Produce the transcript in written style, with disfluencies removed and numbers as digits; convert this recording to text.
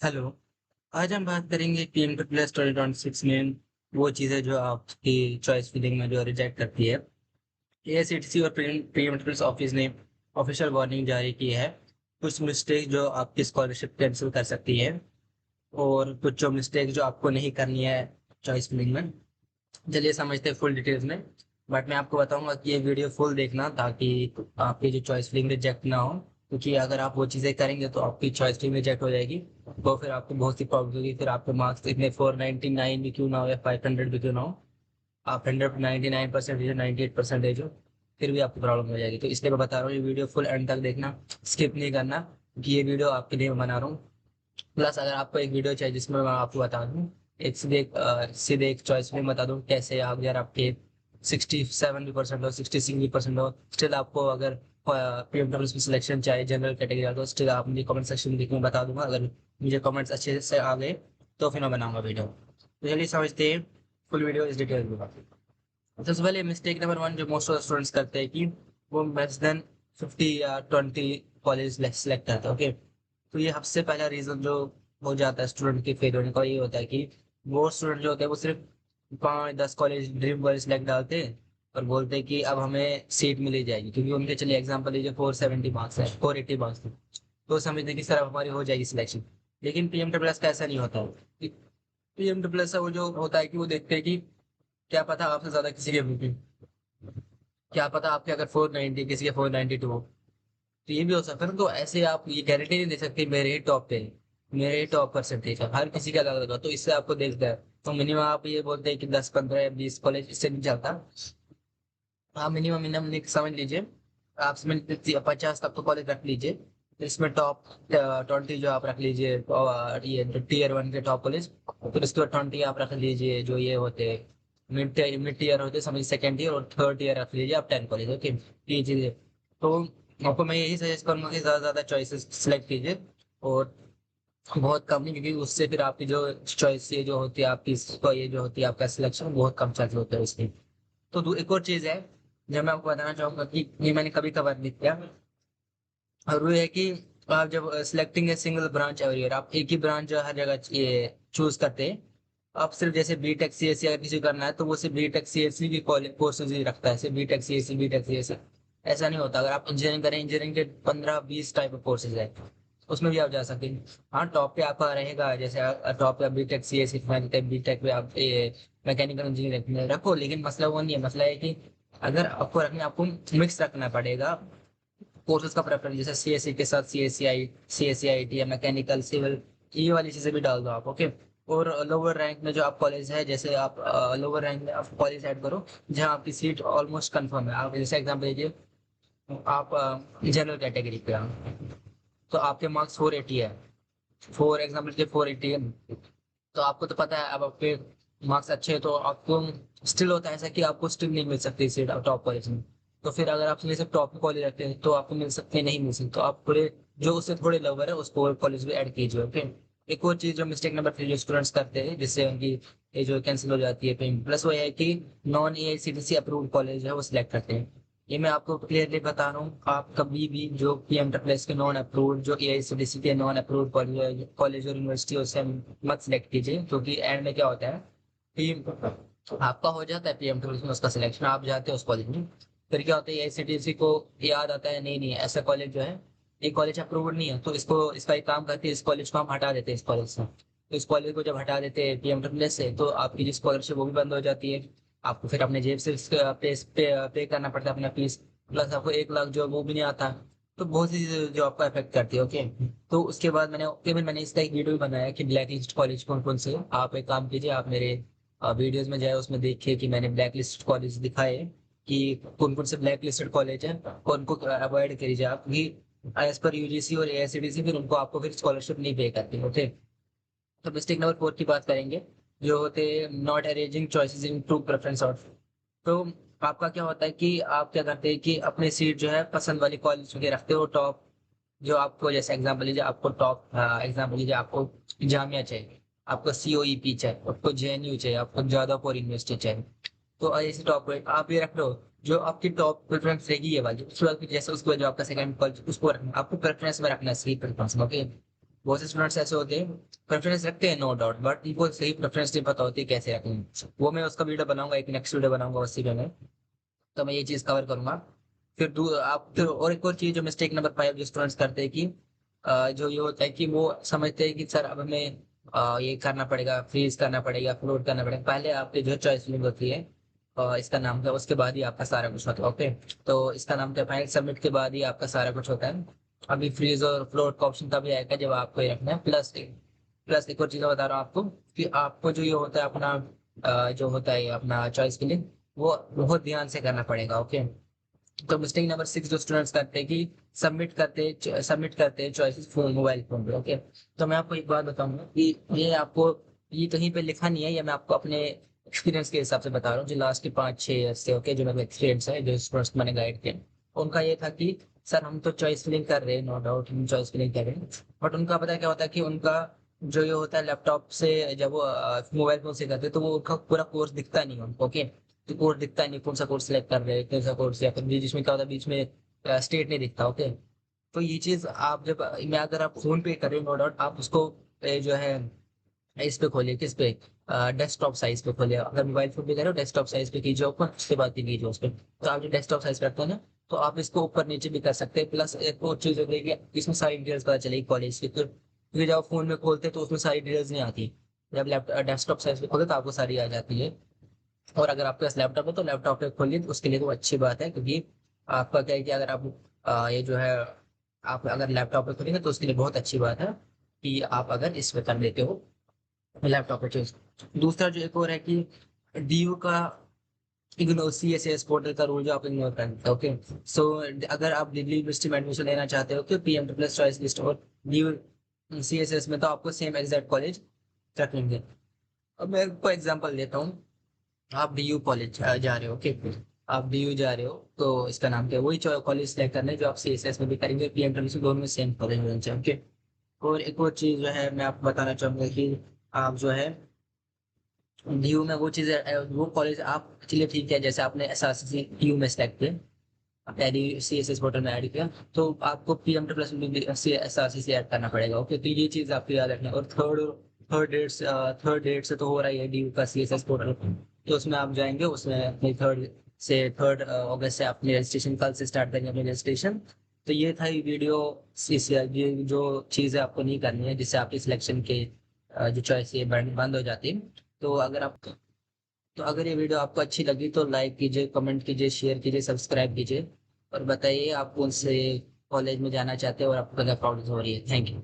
Hello. आज हम बात करेंगे पीएम टू प्लस 2026 में वो चीज़ें जो आपकी चॉइस फिलिंग में जो रिजेक्ट करती है। एआईसीटीसी और पीएम टू प्लस ऑफिस ने ऑफिशियल वार्निंग जारी की है। कुछ मिस्टेक जो आपकी स्कॉलरशिप कैंसिल कर सकती है और कुछ जो मिस्टेक जो आपको नहीं करनी है चॉइस फिलिंग में। चलिए समझते हैं फुल डिटेल्स में। बट मैं आपको बताऊंगा कि ये वीडियो फुल देखना ताकि आपकी जो चॉइस फिलिंग रिजेक्ट ना हो, क्योंकि अगर आप वो चीज़ें करेंगे तो आपकी चॉइस फिलिंग रिजेक्ट हो जाएगी। तो फिर आपको बहुत सी प्रॉब्लम होगी, फिर आपके मार्क्स इतने 499 भी क्यों ना हो या 500 भी क्यों ना हो, आप 199% हो, 98% हो, फिर भी आपको प्रॉब्लम हो जाएगी। तो इसलिए मैं बता रहा हूँ ये वीडियो फुल एंड तक देखना, स्किप नहीं करना, कि ये वीडियो आपके लिए मैं बना रहा हूँ। प्लस अगर आपको एक वीडियो चाहिए जिसमें मैं आपको बता दूं, सीधे एक चॉइस में बता दूं कैसे आप, यार आपके 67% हो, 66% हो, स्टिल आपको अगर पीएमडब्ल्यू में सिलेक्शन चाहिए जनरल कैटेगरी तो स्टिल आप मुझे कमेंट सेक्शन में लिख में बता दूंगा। अगर मुझे कमेंट्स अच्छे से आ गए तो फिर मैं बनाऊंगा वीडियो। तो चलिए समझते हैं फुल वीडियो इस डिटेल में। सबसे पहले मिस्टेक नंबर वन जो मोस्ट ऑफ स्टूडेंट्स करते हैं कि वो लेस देन 50 या 20 कॉलेज सेलेक्ट करते हैं। ओके, तो ये सबसे पहला रीजन जो हो जाता है स्टूडेंट के फेल होने का, ये होता है कि वो स्टूडेंट जो होते हैं वो सिर्फ 5-10 कॉलेज ड्रीम कॉलेज सेलेक्ट डालते हैं और बोलते हैं कि अब हमें सीट मिल जाएगी, क्योंकि उनके चलिए एग्जाम्पल लीजिए 470 मार्क्स है, 480 मार्क्स है, तो समझते हैं कि सर अब हमारी हो जाएगी सिलेक्शन। लेकिन पीएमडब्ल्यूएस का ऐसा नहीं होता है। पीएमडब्ल्यूएस वो जो होता है कि वो देखते हैं कि क्या पता आपसे ज्यादा किसी के भी, क्या पता आपके अगर 490 किसी के 492 हो, तो ये भी हो सकता है ना। तो ऐसे आप ये गारंटी नहीं दे सकते मेरे ही टॉप पे, मेरे ही टॉप परसेंटेज है, हर किसी का अलग अलग होगा। तो इससे आपको देखता है, तो मिनिमम आप ये बोलते हैं कि 10-15 या 20 कॉलेज, इससे नहीं चलता। आप मिनिमम मिनिमम समझ लीजिए, आप समझ लीजिए 50 तक तो कॉलेज रख लीजिए। इसमें टॉप 20 जो आप रख लीजिए, और ये टीयर 1 के टॉप कॉलेज, फिर उसके बाद 20 आप रख लीजिए जो ये होते हैं मिड टीयर होते, समझ सेकंड ईयर और थर्ड ईयर रख लीजिए आप 10 कॉलेज। ओके, ये चीजें तो आपको मैं यही सजेस्ट करूंगा कि ज्यादा से ज्यादा चॉइसेस सिलेक्ट कीजिए, और बहुत कम नहीं, क्योंकि उससे फिर आपकी जो चॉइस ये जो होती है आपकी ये जो होती है आपका सिलेक्शन बहुत कम चांस होता है उसकी। तो एक और चीज है जो मैं आपको बताना चाहूंगा कि ये मैंने कभी कवर नहीं किया, और वो है कि आप जब selecting a single branch every year, आप एक ही ब्रांच हर जगह ये चूज करते हैं। आप सिर्फ जैसे बीटेक सीएससी अगर किसी को करना है तो वो सिर्फ बीटेक सीएससी की कोर्सेज ही रखता है, सिर्फ बीटेक सीएससी बीटेक सीएससी। ऐसा नहीं होता, अगर आप इंजीनियरिंग करें, इंजीनियरिंग के 15-20 टाइप ऑफ कोर्सेज है, उसमें भी आप जा सकते हैं। हाँ, टॉप पे आपका रहेगा, जैसे टॉप पे बीटेक सीएससी, बीटेक पे आप मैकेनिकल इंजीनियरिंग रखो, लेकिन मसला वो नहीं है। मसला है कि अगर आपको रखना, आपको मिक्स रखना पड़ेगा कोर्सेज का प्रेफरेंस, जैसे सीएससी के साथ सीएससी आईटी या मैकेनिकल सिविल, ये वाली चीजें भी डाल दो आप। ओके, और लोअर रैंक में जो आप कॉलेज है, जैसे आप लोअर रैंक में आप कॉलेज ऐड करो जहाँ आपकी सीट ऑलमोस्ट कंफर्म है। आप जैसे एग्जाम्पल लीजिए, आप जनरल कैटेगरी पे हैं तो आपके मार्क्स 480 है, फॉर एग्जाम्पल के 480 है, तो आपको तो पता है अब आपके मार्क्स अच्छे हैं तो आपको स्टिल होता है ऐसा कि आपको स्टिल नहीं मिल सकती सीट टॉप कॉलेज में। तो फिर अगर आप सिर्फ टॉप कॉलेज रखते हैं तो आपको मिल सकते हैं, नहीं मिल सकते, तो आप थोड़े जो उससे थोड़े लोअर है उसको कॉलेज भी ऐड कीजिए। ओके, एक और चीज जो मिस्टेक नंबर 3 जो स्टूडेंट्स करते हैं जिससे उनकी ये जो कैंसिल हो जाती है पेमेंट, प्लस वो है कि नॉन एआईसीटीसी अप्रूव्ड कॉलेज है वो सिलेक्ट करते हैं। ये मैं आपको क्लियरली बता रहा हूँ, आप कभी भी जो पीएम प्लस के नॉन अप्रूव्ड, जो एआईसीटीसी के नॉन अप्रूव्ड कॉलेज और यूनिवर्सिटी उससे मत सिलेक्ट कीजिए, क्योंकि एंड में क्या होता है कि आपका हो जाता है पीएम में उसका सिलेक्शन, आप जाते हो उस कॉलेज में, फिर क्या होता है एआईसीटीसी को याद आता है नहीं नहीं ऐसा कॉलेज जो है, ये कॉलेज अप्रूव्ड नहीं है, तो इसको इसका एक काम करते हैं, इस कॉलेज को हम हटा देते हैं इस कॉलेज से। तो इस कॉलेज को जब हटा देते हैं पीएम से, तो आपकी जो स्कॉलरशिप वो भी बंद हो जाती है। आपको फिर अपने जेब से पे करना पड़ता है अपना फीस, प्लस आपको 1 लाख जो है वो भी नहीं आता। तो बहुत सी चीजें जो आपको अफेक्ट करती है। ओके, तो उसके बाद मैंने इसका एक वीडियो भी बनाया कि ब्लैक लिस्ट कॉलेज कौन कौन से हैं। आप एक काम कीजिए, आप मेरे वीडियोस में जाए, उसमें देखिए कि मैंने ब्लैक लिस्ट कॉलेज दिखाए कि कौन कौन से ब्लैक लिस्टेड कॉलेज है, कौन को अवॉइड करिए आप, क्योंकि एज पर यूजीसी और एआईसीटीसी फिर उनको आपको फिर स्कॉलरशिप नहीं पे करती। ओके, तो मिस्टेक नंबर 4 की बात करेंगे, जो होते not arranging choices into preference order. तो आपका क्या होता है कि आप क्या करते हैं कि अपने सीट जो है पसंद वाली कॉलेज के रखते हो टॉप, जो आपको जैसे एग्जाम्पल लीजिए आपको टॉप एग्जाम्पल लीजिए आपको जामिया चाहिए, आपको सीओईपी चाहिए, आपको जेएनयू चाहिए, आपको जादवपुर यूनिवर्सिटी चाहिए, तो ऐसे टॉप आप ये रख लो जो आपकी टॉप प्रेफरेंस रहेगी ये वाली। उसके बाद फिर जैसे उसके बाद जो आपका सेकंड कॉलेज उसको रखना, आपको प्रेफरेंस में रखना है, सही प्रेफरेंस में। ओके, बहुत से स्टूडेंट्स ऐसे होते हैं प्रेफरेंस रखते हैं नो डाउट, बट उनको सही प्रेफरेंस नहीं पता होती कैसे रखें। वो मैं उसका वीडियो बनाऊंगा, एक नेक्स्ट वीडियो बनाऊंगा उसी पे मैं, तो मैं ये चीज कवर करूंगा। आप फिर और एक और चीज जो मिस्टेक नंबर 5 जो स्टूडेंट्स करते हैं कि जो ये होता है कि वो समझते हैं कि सर अब हमें ये करना पड़ेगा, फ्रीज करना पड़ेगा, फ्लोट करना पड़ेगा। पहले आपकी जो चॉइस फिलिंग होती है इसका नाम था, उसके बाद ही आपका सारा कुछ होता है। ओके, तो इसका नाम था फाइनल सबमिट के बाद ही आपका सारा कुछ होता है। अभी फ्रीज और फ्लोट का ऑप्शन तभी आएगा जब आपको ये रखना है। प्लस एक और चीज मैं बता रहा हूँ आपको कि आपको जो ये होता है अपना जो होता है अपना चॉइस फिलिंग, वो बहुत ध्यान से करना पड़ेगा। ओके, तो मिस्टेक नंबर 6 जो स्टूडेंट्स करते हैं कि सबमिट करते हैं चॉइसेस फोन, मोबाइल फोन पे। ओके, तो मैं आपको एक बात बताऊंगा कि ये आपको ये कहीं पे लिखा नहीं है, ये मैं आपको अपने एक्सपीरियंस के हिसाब से बता रहा हूँ जो लास्ट के 5-6 से। ओके, जो मेरे एक्सपीरियंस है, जो स्टूडेंट्स मैंने गाइड किए, उनका ये था कि सर हम तो चॉइस फिलिंग कर रहे हैं, नो डाउट हम चॉइस फिलिंग कर रहे हैं, बट उनका पता है क्या होता है कि उनका जो ये होता है लैपटॉप से जब वो मोबाइल फोन से करते हैं तो वो उनका पूरा कोर्स दिखता नहीं है उनको। ओके, तो कोर्स दिखता नहीं, कौन सा कोर्स सिलेक्ट कर रहे हैं, कौन सा कोर्स, या फिर बीच में क्या होता है, बीच में स्टेट नहीं दिखता। ओके, तो ये चीज आप जब मैं अगर आप फोन पे कर रहे हो नो डाउट आप उसको जो है इस पे खोलिए, किस पे, डेस्कटॉप साइज पे खोलिए। अगर मोबाइल फोन पे कर रहे हो डेस्कटॉप साइज पे कीजिए ओपन, उसके बाद ही कीजिए उस पे। तो आप जो डेस्कटॉप साइज पे रखते हैं ना, तो आप इसको ऊपर नीचे भी कर सकते हैं। प्लस एक और चीज होती है कि इसमें सारी डिटेल्स पता चलेगी कॉलेज की, तो क्योंकि जब आप फोन में खोलते हैं तो उसमें सारी डिटेल्स नहीं आती। जब लैपटॉप डेस्कटॉप साइज पे खोलते तो आपको सारी आ जाती है। और अगर आपके पास लैपटॉप है तो लैपटॉप पे खोलिए, तो उसके लिए तो अच्छी बात है, क्योंकि आपका क्या है कि अगर आप ये जो है आप अगर लैपटॉप पे खोलेंगे तो उसके लिए बहुत अच्छी बात है कि आप अगर इस पे कर लेते हो लैपटॉप पे चूज। दूसरा जो एक और है कि डीयू का इग्नोर CSS पोर्टल का रूल जो आप इग्नोर करते हैं। ओके, सो अगर आप दिल्ली यूनिवर्सिटी में एडमिशन लेना चाहते हो तो PM प्लस चॉइस लिस्ट और डीयू CSS में तो आपको सेम एग्जैक्ट कॉलेज रखेंगे। अब मैं आपको एग्जांपल देता हूँ। आप DU कॉलेज जा रहे हो। ओके, आप DU जा रहे हो तो इसका नाम क्या है, वही कॉलेज सेलेक्ट करना है जो आप CSS में भी करेंगे, PM से दोनों में सेम कॉलेज होना चाहिए। ओके, और एक और चीज जो है मैं आपको बताना चाहूंगा कि आप जो है DU में वो चीज वो कॉलेज आप चलिए ठीक है, जैसे आपने SRCC DU में सेलेक्ट किया, पहली CSS पोर्टल में ऐड किया, तो आपको PM प्लस में SRCC ऐड करना पड़ेगा। ओके, तो ये चीज आपको याद रखना है। और थर्ड डेट से तो हो रहा है DU का CSS पोर्टल, तो उसमें आप जाएंगे, उसमें अपनी थर्ड अगस्त से अपनी रजिस्ट्रेशन कल से स्टार्ट करेंगे अपनी रजिस्ट्रेशन। तो ये था ये वीडियो। ये जो चीज़ें आपको नहीं करनी है जिससे आपकी सिलेक्शन के जो चॉइस है बंद हो जाती है। तो अगर ये वीडियो आपको अच्छी लगी तो लाइक कीजिए, कमेंट कीजिए, शेयर कीजिए, सब्सक्राइब कीजिए, और बताइए आप कौन से कॉलेज में जाना चाहते हैं और आपको क्या प्रॉब्लम हो रही है। Thank you.